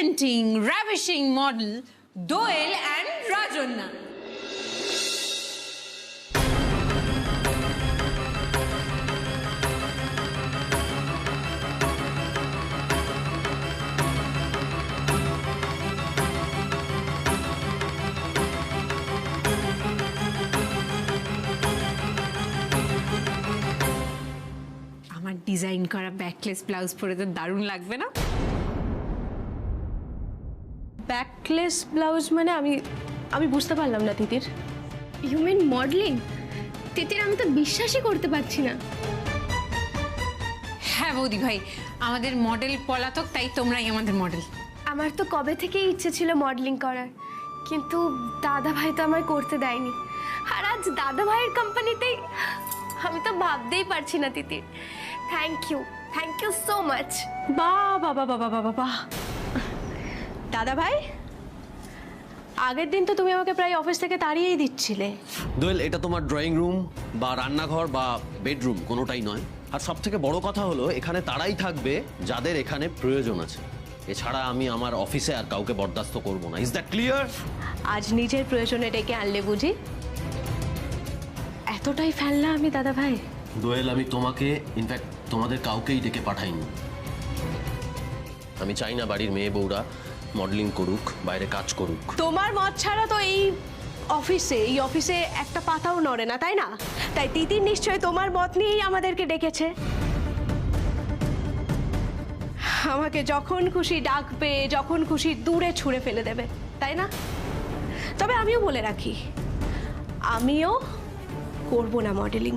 presenting ravishing model Doel and Rajonna. আমার design করা backless blouse পরে তো দারুণ লাগবে না? ব্যাকলেস ব্লাউজ মানে আমি বুঝতে পারলাম না তিতির। You mean modelling? তিতির, আমি তো বিশ্বাসই করতে পারছি না। হ্যাঁ বৌদি ভাই, আমাদের মডেল পলাতক, তাই তোমরাই আমাদের মডেল। আমার তো কবে থেকেই ইচ্ছে ছিল মডেলিং করার, কিন্তু দাদা ভাই তো আমায় করতে দেয়নি। আর আজ দাদা ভাইয়ের কোম্পানিতেই, আমি তো ভাবতেই পারছি না Titir. Thank you so much. বাহ, দাদা ভাই, আগের দিন তো তুমি আমাকে প্রায় অফিস থেকে তাড়িয়েই দিচ্ছিলে। দোয়েল, এটা তোমার ড্রয়িং রুম বা রান্নাঘর বা বেডরুম কোনোটাই নয়। আর সব থেকে বড় কথা হলো, এখানে তারাই থাকবে যাদের এখানে প্রয়োজন আছে। এছাড়া আমি আমার অফিসে আর কাউকে বরদাস্ত করবো না। Is that clear? আজ নিজের প্রয়োজনে ডেকে আনলে বুঝি? এতটাই ফেললা আমি দাদা ভাই? দোয়েল, আমি তোমাকে, ইনফ্যাক্ট তোমাদের কাউকেই ডেকে পাঠাইনি। আমি চাই না বাড়ির মেয়ে বউরা মডেলিং করুক, বাইরে কাজ করুক। তোমার মত ছাড়া তো এই অফিসে একটা পাতাও নড়ে না, তাই না? তাই তিতির নিশ্চয়ই তোমার মত নিয়েই আমাদেরকে ডেকেছে। আমাকে যখন খুশি ডাকবে, যখন খুশি দূরে ছুঁড়ে ফেলে দেবে, তাই না? তবে আমিও বলে রাখি, আমিও করব না মডেলিং।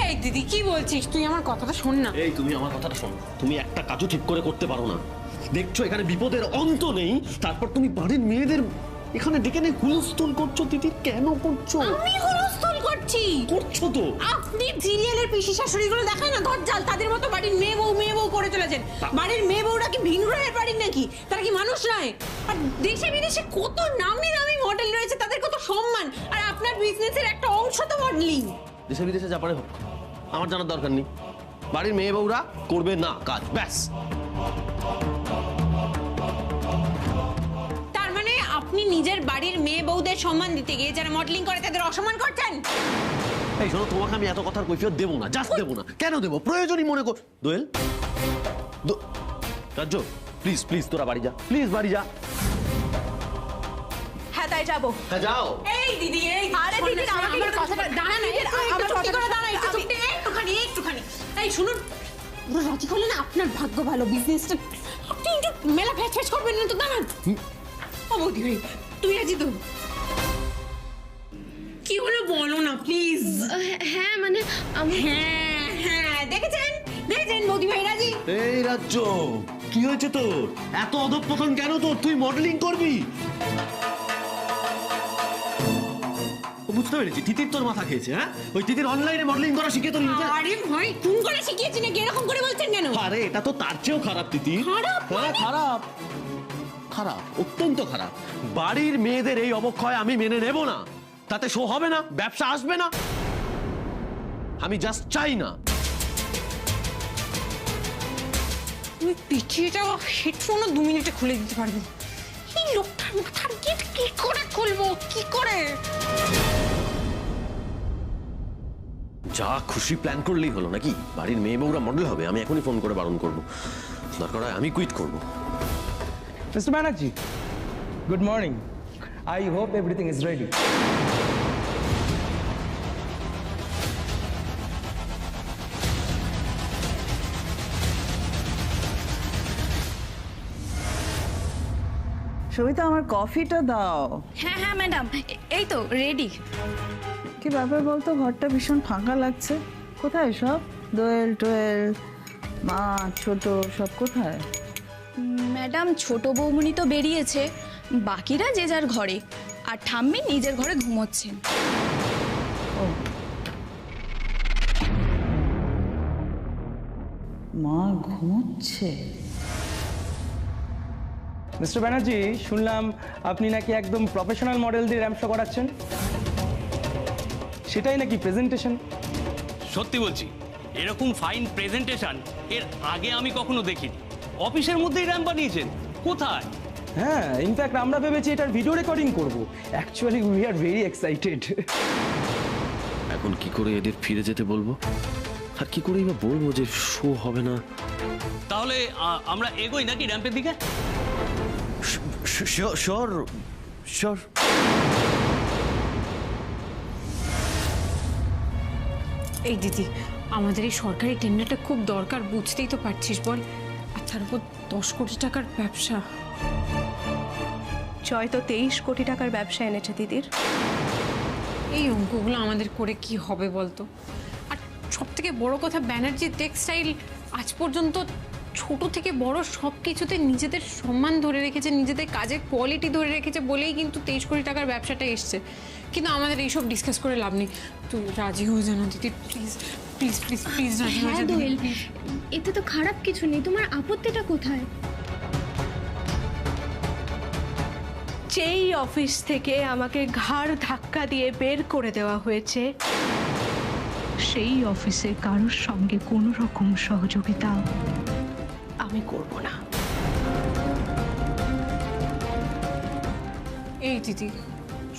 এই দিদি, কি বলছিস তুই? আমার কথাটা শোন না। এই, তুমি আমার কথাটা শোনো। তুমি একটা কাজও ঠিক করে করতে পারো না। দেখছো এখানে বিপদের অন্ত নেই, তারপর তুমি বাড়ির মেয়েদের এখানে ডেকে নিয়ে হুলস্থুল করছো। তিতির, কেন করছো? আমি হুলস্থুল করছি? করছো তো। আপনি সিরিয়ালের পিসি শাশুড়িগুলো দেখায় না, দরজাল, তাদের মতো বাড়ির মেয়ে বউ করে চলেছেন। বাড়ির মেয়ে বউরা কি ভিন গ্রহের বাড়ির নাকি? তারা কি মানুষ নয়? আর দেশে বিদেশে কত নামি দামি মডেল রয়েছে, তাদের কত সম্মান। আর আপনার বিজনেসের একটা অংশ তো মডেলিং। দেশে বিদেশে যা পারে হোক, আমার জানার দরকার নেই। বাড়ির মেয়ে বউরা করবে না কাজ, ব্যাস। তার মানে আপনি নিজের বাড়ির মেয়ে বউদের সম্মান দিতে গিয়ে যারা মডেলিং করে তাদের অসম্মান করছেন? এই শোনো, তোমাকে আমি এত কথার কৈফিয়ত দেবো না, জাস্ট দেবো না। কেন দেবো? প্রয়োজনই মনে কর। দোয়েল, রাজ্য, প্লিজ প্লিজ তোরা বাড়ি যা, প্লিজ বাড়ি যা। হ্যাঁ, তাই যাবো। হ্যাঁ, যাও। এই দিদি, এই আরে দিদি, আমার কথাটা দাঁড়া না, আমার চুপটি করে দাঁড়া, একটুখানি। এই শুনুন, পুরো রাজি করলেন, আপনার ভাগ্য ভালো, বিজনেসটা আপনি একটু মেলা ফ্যাচ করবেন না তো, দাঁড়ান। ও বৌদি ভাই, তুই রাজি তো? কি হলো বলো না প্লিজ। হ্যাঁ মানে হ্যাঁ, দেখেছেন বৌদি ভাই রাজি। এই রাজ্য, কি হয়েছে তোর? এত অধঃপতন কেন তোর? তুই মডেলিং করবি? বুঝতে পেরেছি, তিতির তোর মাথা খেয়েছে। হ্যাঁ, ওই তিতির অনলাইনে মডেলিং করা শিখে তোর নিজে। আরে ভাই, কোন করে শিখিয়েছি নাকি? এরকম করে বলছেন কেন? আরে এটা তো তার চেয়েও খারাপ তিতির। খারাপ? হ্যাঁ, খারাপ, খারাপ, অত্যন্ত খারাপ। বাড়ির মেয়েদের এই অবক্ষয় আমি মেনে নেব না। তাতে শো হবে না, ব্যবসা আসবে না। আমি জাস্ট চাই না। তুমি পিছিয়েটা হেডফোনও 2 মিনিটে খুলে দিতে পারবে। এই লোকটার মাথার গেট কি করে খুলবো, কি করে? যা খুশি প্ল্যান করলেই হলো নাকি? বাড়ির মেয়ে বউরা মডেল হবে, আমি এখনই ফোন করে বারণ করবো। দরকার হয় আমি কুইট করবো। Mr. Banerjee, good morning. I hope everything is ready. Sabita, আমার কফিটা দাও। হ্যাঁ ম্যাডাম, এই তো রেডি। কি ব্যাপার বলতো? ঘরটা ভীষণ ফাঁকা লাগছে। কোথায় সব? দোয়েল টোয়েল, মা, ছোট সব কোথায়? ম্যাডাম, ছোট বৌমনি তো বেরিয়েছে, বাকিরা যে যার ঘরে, আর ঠাম্মি নিজের ঘরে ঘুমোচ্ছেন। মা ঘুমোচ্ছে? মিস্টার ব্যানার্জি, শুনলাম আপনি নাকি একদম প্রফেশনাল মডেল দিয়ে র্যাম্প শো করাচ্ছেন। সেটাই নাকি প্রেজেন্টেশন? সত্যি বলছি, এরকম ফাইন প্রেজেন্টেশন এর আগে আমি কখনো দেখিনি। অফিসের মধ্যেই র্যাম্প বানিয়েছেন? কোথায়? হ্যাঁ, ইনফ্যাক্ট আমরা ভেবেছি এটার ভিডিও রেকর্ডিং করব। Actually we are very excited. এখন কি করে এদের ফিরে যেতে বলবো, আর কি করেই বা বলবো যে শো হবে না? তাহলে আমরা এগোই নাকি র্যাম্পের দিকে? Sure sure. এই দিদি, আমাদের এই সরকারি টেন্ডারটা খুব দরকার, বুঝতেই তো পারছিস বল। আর তার উপর 10 কোটি টাকার ব্যবসা। জয় তো 23 কোটি টাকার ব্যবসা এনেছে দিদির। এই অঙ্কগুলো আমাদের করে কি হবে বলতো? আর সব থেকে বড় কথা, ব্যানার্জি টেক্সটাইল আজ পর্যন্ত ছোট থেকে বড় সব কিছুতে নিজেদের সম্মান ধরে রেখেছে, নিজেদের কাজের কোয়ালিটি ধরে রেখেছে বলেই কিন্তু 23 কোটি টাকার ব্যবসাটা এসছে। কিন্তু আমাদের এইসব ডিসকাস করে লাভ নেই। তুই রাজি হয়ে জানো দিদি, প্লিজ প্লিজ প্লিজ প্লিজ রাজি হয়ে যা দিদি, দোয়েল, প্লিজ। এতে তো খারাপ কিছু নেই, তোমার আপত্তিটা কোথায়? যেই অফিস থেকে আমাকে ঘাড় ধাক্কা দিয়ে বের করে দেওয়া হয়েছে, সেই অফিসে কারোর সঙ্গে কোনো রকম সহযোগিতা আমি করব না। এই দিদি,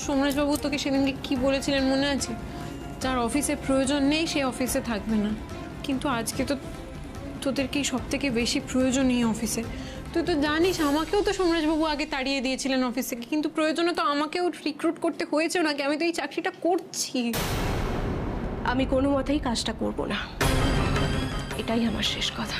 সোমরাজবাবু তোকে সেদিনকে কি বলেছিলেন মনে আছে? যার অফিসে প্রয়োজন নেই সে অফিসে থাকবে না। কিন্তু আজকে তো তোদেরকেই সব থেকে বেশি প্রয়োজন এই অফিসে। তুই তো জানিস, আমাকেও তো সোমরাজবাবু আগে তাড়িয়ে দিয়েছিলেন অফিস থেকে, কিন্তু প্রয়োজনে তো আমাকেও রিক্রুট করতে হয়েছে নাকি? আমি তো এই চাকরিটা করছি। আমি কোনো মতেই কাজটা করব না, এটাই আমার শেষ কথা।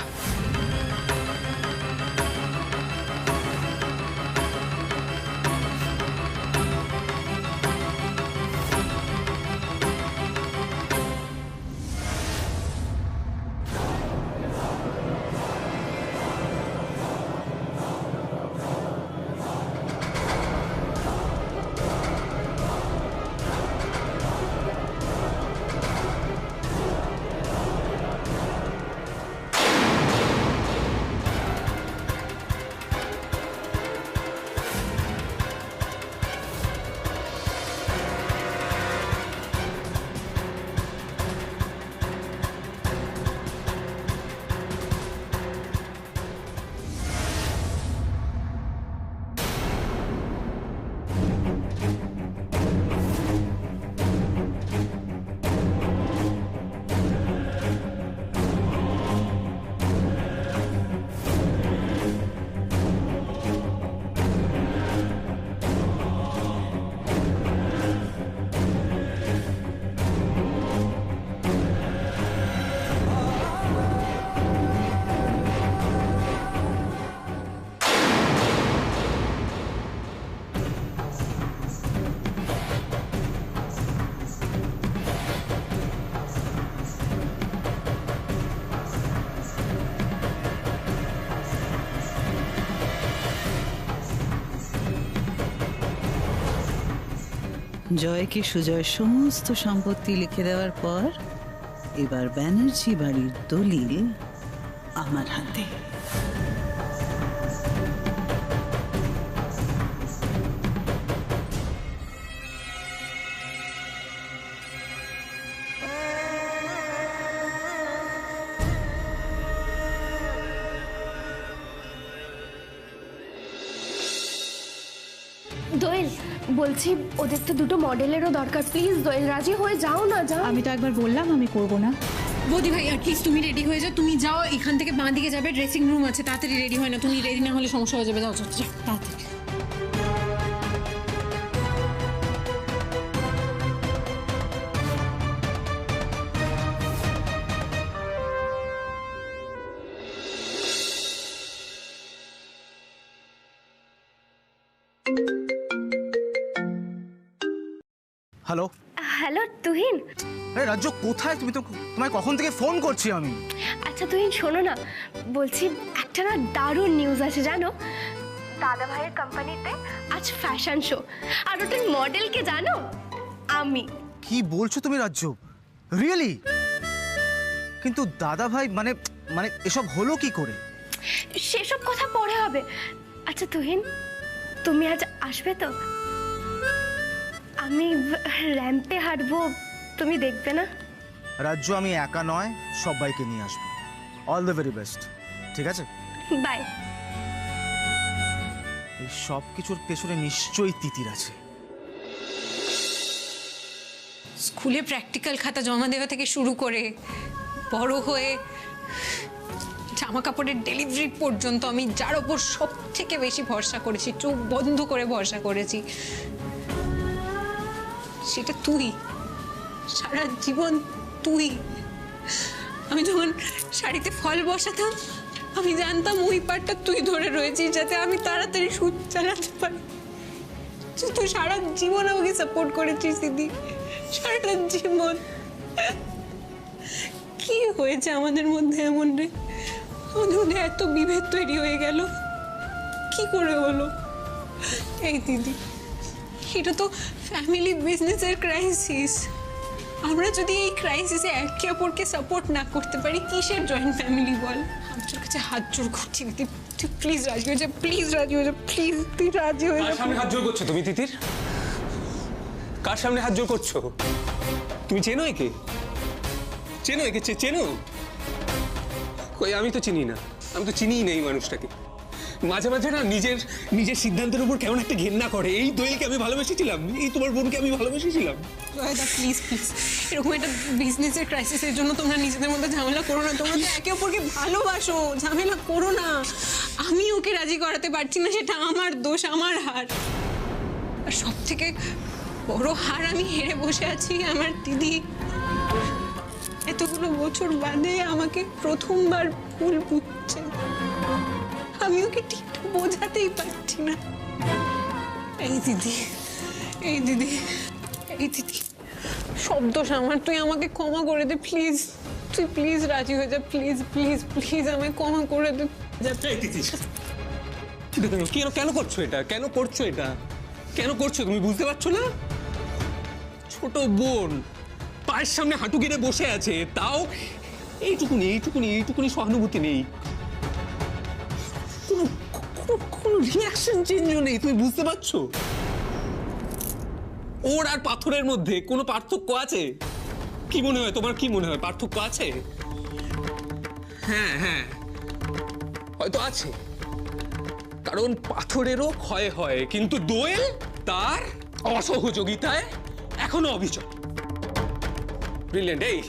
জয়কে সুজয়ের সমস্ত সম্পত্তি লিখে দেওয়ার পর এবার ব্যানার্জি বাড়ির দলিল আমার হাতে। দোয়েল, বলছি ওদের তো দুটো মডেলেরও দরকার, প্লিজ দোয়েল রাজি হয়ে যাও না। যাও, আমি তো একবার বললাম আমি করব না। বৌদি ভাই, আর প্লিজ তুমি রেডি হয়ে যাও। তুমি যাও, এখান থেকে বাঁ দিকে যাবে, ড্রেসিং রুম আছে, তাড়াতাড়ি রেডি হয় না। তুমি রেডি না হলে সমস্যা হয়ে যাবে। যাও যাও যাও, তাড়াতাড়ি। Hello hello Tuhin. আরে রাজ্য কোথায় তুমি? তো তোমায় কখন থেকে ফোন করছি আমি। আচ্ছা তুহিন শোনো না, বলছি একটা না দারুণ নিউজ আছে জানো। দাদা ভাইয়ের কোম্পানিতে আজ ফ্যাশন শো, আর ওটার মডেলকে জানো? আমি। কি বলছো তুমি রাজ্য? রিয়েলি? কিন্তু দাদা ভাই মানে মানে এসব হলো কি করে? সেসব কথা পরে হবে। আচ্ছা তুহিন, তুমি আজ আসবে তো? আমি র্যাম্পে হাঁটবো, তুমি দেখবে না? রাজ্য আমি একা নয়, সবাইকে নিয়ে আসবো। All the very best. ঠিক আছে? বাই। এই সব কিছুর পেছনে নিশ্চয়ই তিতির আছে। স্কুলে প্র্যাকটিক্যাল খাতা জমা দেওয়া থেকে শুরু করে বড় হয়ে জামা কাপড়ের ডেলিভারি পর্যন্ত আমি যার ওপর সব থেকে বেশি ভরসা করেছি, চোখ বন্ধ করে ভরসা করেছি, সেটা তুই। সারা জীবন তুই। আমি যখন শাড়িতে ফল বসাতাম আমি জানতাম ওই পাটটা তুই ধরে রয়েছিস যাতে আমি তাড়াতাড়ি সুদ চালাতে পারি। তুই সারা জীবন আমাকে সাপোর্ট করেছিস দিদি, সারাটা জীবন। কি হয়েছে আমাদের মধ্যে এমন রে? আমাদের মধ্যে এত বিভেদ তৈরি হয়ে গেল কি করে হলো? এই দিদি, এটা তো ফ্যামিলি বিজনেসের ক্রাইসিস। আমরা যদি এই ক্রাইসিসে একে অপরকে সাপোর্ট না করতে পারি কিসের জয়েন্ট ফ্যামিলি বল? আমি তোর কাছে হাত জোর করছি দিদি, তুই প্লিজ রাজি হয়ে যা, প্লিজ রাজি হয়ে যা, প্লিজ তুই রাজি হয়ে যা। কার সামনে হাত জোর করছো তুমি তিতির? কার সামনে হাত জোর করছো? তুমি চেনো একে? চেনো একে? চেনো? কই আমি তো চিনি না, আমি তো চিনিই না এই মানুষটাকে। মাঝে মাঝে না নিজের সিদ্ধান্তের উপর কেমন একটা ঘেন্না করে। এই দোয়েলকে আমি ভালোবেসেছিলাম, এই তোমার বোনকে আমি ভালোবেসেছিলাম। প্লিজ প্লিজ, এরকম একটা বিজনেসের ক্রাইসিসের জন্য তোমরা নিজেদের মধ্যে ঝামেলা করো না। তোমরা তো একে অপরকে ভালোবাসো, ঝামেলা করো না। আমি ওকে রাজি করাতে পারছি না, সেটা আমার দোষ, আমার হার। আর সব থেকে বড় হার আমি হেরে বসে আছি আমার দিদি। এতগুলো বছর বাদে আমাকে প্রথমবার ভুল বুঝছে, আমি ওকে ঠিক বোঝাতেই পারছি না। এই দিদি, এই দিদি, এই দিদি, সব দোষ আমার। তুই আমাকে ক্ষমা করে দে প্লিজ, তুই প্লিজ রাজি হয়ে যা, প্লিজ প্লিজ প্লিজ আমায় ক্ষমা করে দে। কেন করছো এটা? কেন করছো এটা? কেন করছো তুমি বুঝতে পারছো না? ছোট বোন পায়ের সামনে হাঁটু গেড়ে বসে আছে, তাও এইটুকুনি এইটুকুনি এইটুকুনি সহানুভূতি নেই, কোনো রিয়াকশন চেঞ্জও নেই। তুমি বুঝতে পারছো ওর আর পাথরের মধ্যে কোনো পার্থক্য আছে? কি মনে হয় তোমার? কি মনে হয় পার্থক্য আছে? হ্যাঁ হ্যাঁ, হয়তো আছে, কারণ পাথরেরও ক্ষয় হয়, কিন্তু দোয়েল তার অসহযোগিতায় এখনো অবিচল। ব্রিলিয়েন্ট। এই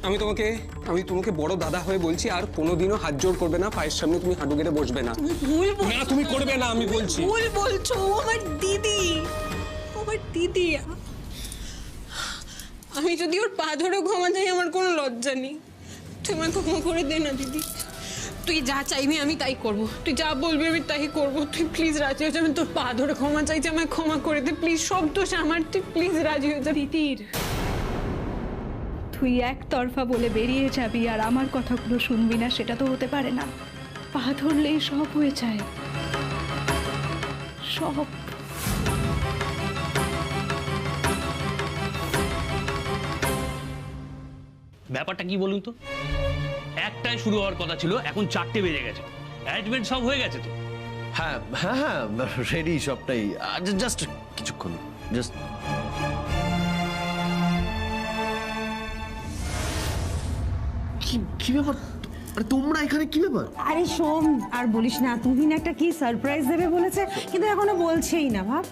আমি তোমাকে বড় দাদা হয়ে বলছি, আর কোনোদিনও হাত জোড় করবে না, পায়ের সামনে তুমি হাঁটু গেড়ে বসবে না। না তুমি করবে না, আমি বলছি। ভুল বলছো, আমার দিদি, আমার দিদি। আমি যদি ওর পা ধরে ক্ষমা চাই আমার কোনো লজ্জা নেই। তুই আমায় ক্ষমা করে দে না দিদি, তুই যা চাইবি আমি তাই করব, তুই যা বলবি আমি তাই করব। তুই প্লিজ রাজি হয়ে যা, আমি তোর পা ধরে ক্ষমা চাইছি, আমায় ক্ষমা করে দে প্লিজ, সব দোষ আমার, তুই প্লিজ রাজি হয়ে যা। তিতির, তুই একতরফা বলে বেরিয়ে যাবি আর আমার কথাগুলো শুনবি না, সেটা তো হতে পারে না। পা ধরলেই সব হয়ে যায়, সব। ব্যাপারটা কি বলুন তো? একটাই শুরু হওয়ার কথা ছিল, এখন 4টে বেজে গেছে। অ্যারেঞ্জমেন্ট সব হয়ে গেছে তো? হ্যাঁ হ্যাঁ হ্যাঁ, রেডি সবটাই। জাস্ট কিছুক্ষণ, জাস্ট। কি ব্যাপার? আরে তোমরা এখানে কি ব্যাপার? আরে সোম, আর বলিস না, তুহিন একটা কি সারপ্রাইজ দেবে বলেছে, কিন্তু এখনো বলছেই না। ভাব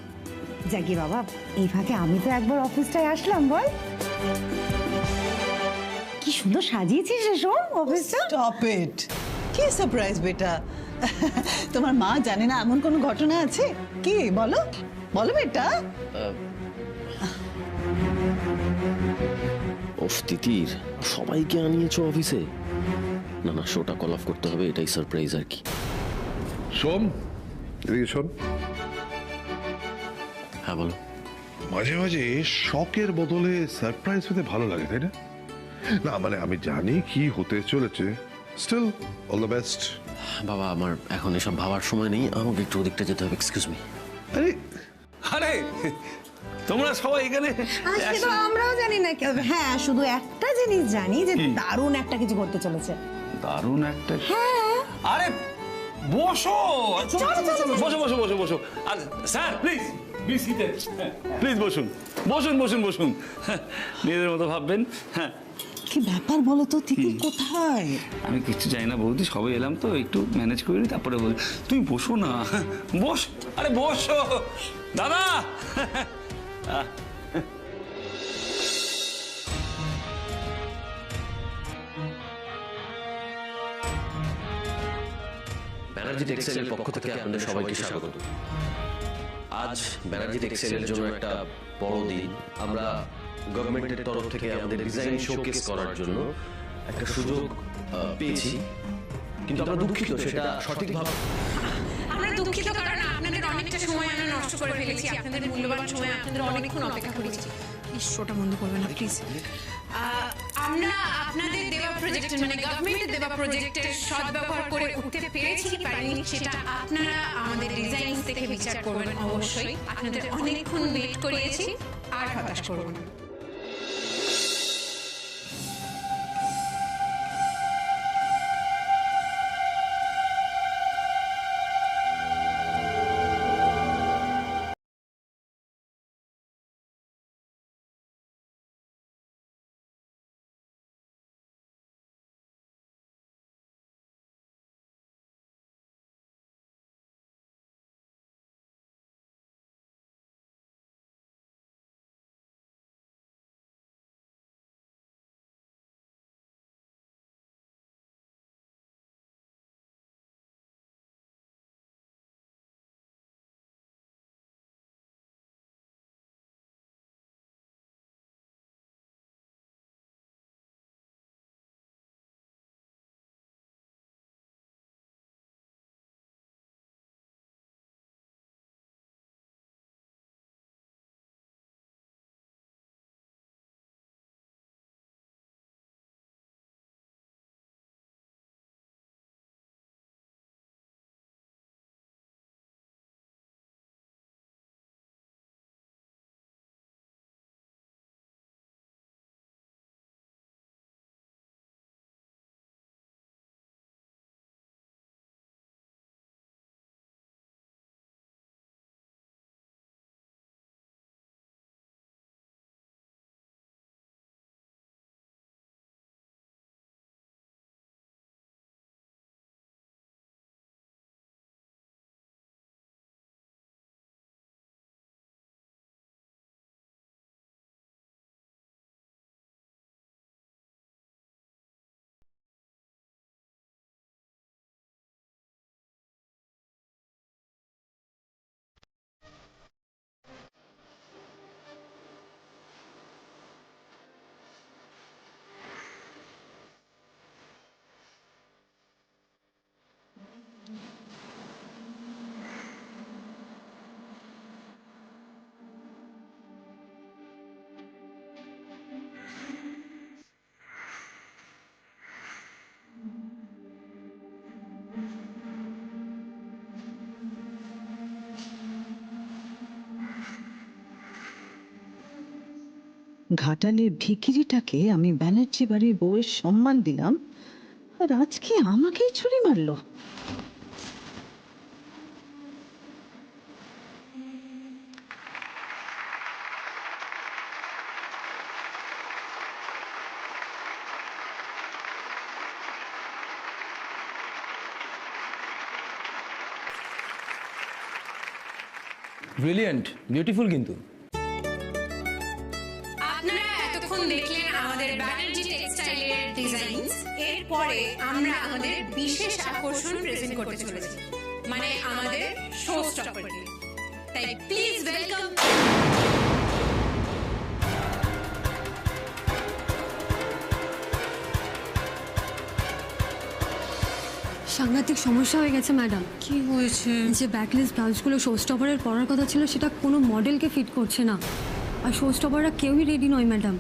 জাগি বাবা, এই ফাঁকে আমি তো একবার অফিসটায় আসলাম। বল কি সুন্দর সাজিয়েছিস রে সোম অফিসটা। স্টপ ইট, কি সারপ্রাইজ বেটা? তোমার মা জানে না এমন কোনো ঘটনা আছে? কি বলো বলো বেটা। ওফ তিতির, সবাইকে আনিয়েছো অফিসে? না না, শোটা কল অফ করতে হবে, এটাই সারপ্রাইজ আর কি। শোন, এদিকে শোন। হ্যাঁ বলো। মাঝে মাঝে শকের বদলে সারপ্রাইজ হতে ভালো লাগে, তাই না? না মানে আমি জানি কি হতে চলেছে, স্টিল অল দ্য বেস্ট। বাবা, আমার এখন এসব ভাবার সময় নেই, আমাকে একটু ওদিকটা যেতে হবে। Excuse me. আরে আরে তোমরা সবাই এখানে? তো আমরাও জানি না কি হবে। হ্যাঁ, শুধু একটা জিনিস জানি যে দারুণ একটা কিছু করতে চলেছে। দারুণ একটা? হ্যাঁ। আরে বসো বসো বসো বসো বসো। আর স্যার প্লিজ প্লিজ বসুন বসুন বসুন বসুন। নিজেদের মতো ভাববেন। হ্যাঁ কি ব্যাপার বলো তো, তিতির কোথায়? আমি কিচ্ছু জানি না বৌদি, সবে এলাম তো, একটু ম্যানেজ করে নি তারপরে বল। তুমি বসো না, বস, আরে বসো দাদা। ব্যানার্জি টেক্সটাইলের পক্ষ থেকে আপনাদের সবাইকে স্বাগত। আজ ব্যানার্জি টেক্সটাইলের জন্য একটা বড় দিন। আমরা গভর্নমেন্টের তরফ থেকে আমাদের ডিজাইন শোকেস করার জন্য একটা সুযোগ পেয়েছি, কিন্তু আমরা দুঃখিত সেটা সঠিকভাবে। আমরা দুঃখিত কারণ আপনাদের অনেকটা সময় আমরা নষ্ট করে ফেলেছি, আপনাদের মূল্যবান সময় আপনাদের অনেকক্ষণ অপেক্ষা করেছি। শোটা বন্ধ করবেন না প্লিজ। আমরা আপনাদের দেওয়া প্রজেক্টের মানে গভর্নমেন্টের দেওয়া প্রজেক্টের সদ্ব্যবহার করে উঠতে পেরেছি কি পারিনি সেটা আপনারা আমাদের ডিজাইন থেকে বিচার করবেন। অবশ্যই আপনাদের অনেকক্ষণ ওয়েট করিয়েছি, আর হতাশ করবেন না। ঘাটালের ভিখিরিটাকে আমি ব্যানার্জি বাড়ির বউয়ের সম্মান দিলাম, আর আজকে আমাকেই ছুরি মারলো। Brilliant, beautiful. কিন্তু আপনারা এতক্ষণ দেখলেন আমাদের ব্যানার্জি টেক্সটাইলের ডিজাইনস। এরপরে আমরা আমাদের বিশেষ আকর্ষণ প্রেজেন্ট করতে চলেছি, মানে আমাদের শো স্টপারকে। তাই প্লিজ ওয়েলকাম সাংঘাতিক সমস্যা হয়ে গেছে ম্যাডাম। কি হয়েছে? যে ব্যাকলেস ব্লাউজগুলো শো স্টপারের পরার কথা ছিল সেটা কোনো মডেলকে ফিট করছে না, আর শো স্টপাররা কেউই রেডি নয় ম্যাডাম।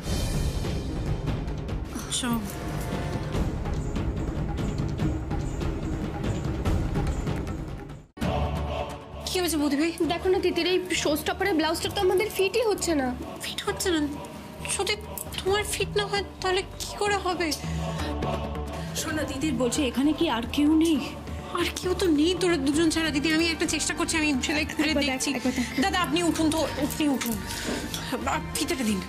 কি হয়েছে বৌদি ভাই? দেখো না তিতির, এই শো স্টপারের ব্লাউজটা তো আমাদের ফিটই হচ্ছে না। ফিট হচ্ছে না? যদি তোমার ফিট না হয় তাহলে কি করে হবে? শোনো দিদির বলছে এখানে কি আর কেউ নেই? আর কেউ তো নেই, তোরা দুজন ছাড়া। দিদি আমি একটা চেষ্টা করছি, আমি সেলাই খুলে দেখছি। দাদা আপনি উঠুন তো, আপনি উঠুন, ফিতেটা দিন।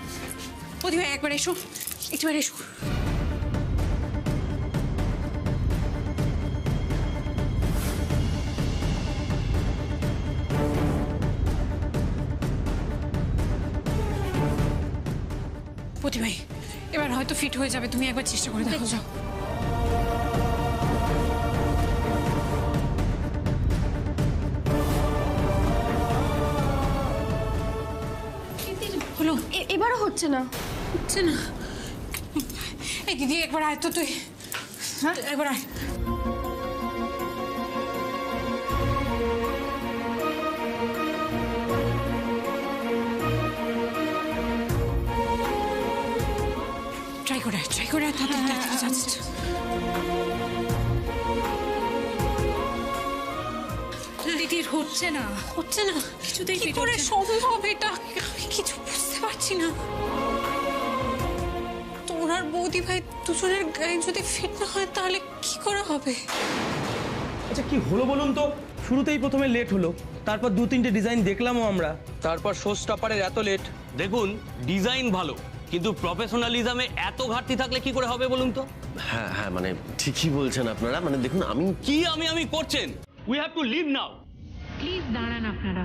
বৌদি ভাই একবার এসো, একবার এসো। হয়তো ফিট হয়ে যাবে, তুমি একবার চেষ্টা করে দেখো। যাও। হলো? এবারও হচ্ছে না। হচ্ছে না? এই দিদি একবার আয় তো তুই। হ্যাঁ একবার আয়। ট্রাই করে যাচ্ছে। দিদির হচ্ছে না কিছুতেই কি করে সম্ভব এটা, আমি কিছু বুঝতে পারছি না। তোর আর বৌদি ভাই দুজনের গায়ে যদি ফিট না হয় তাহলে কি করে হবে? আচ্ছা কি হলো বলুন তো? শুরুতেই প্রথমে লেট হলো, তারপর 2-3টে ডিজাইন দেখলামও আমরা, তারপর শো স্টপারের এত লেট। দেখুন ডিজাইন ভালো, কিন্তু প্রফেশনালিজমে এত ঘাটতি থাকলে কি করে হবে বলুন তো? হ্যাঁ হ্যাঁ মানে ঠিকই বলছেন আপনারা। মানে দেখুন আমি করছেন, we have to leave now. Please দাঁড়ান আপনারা।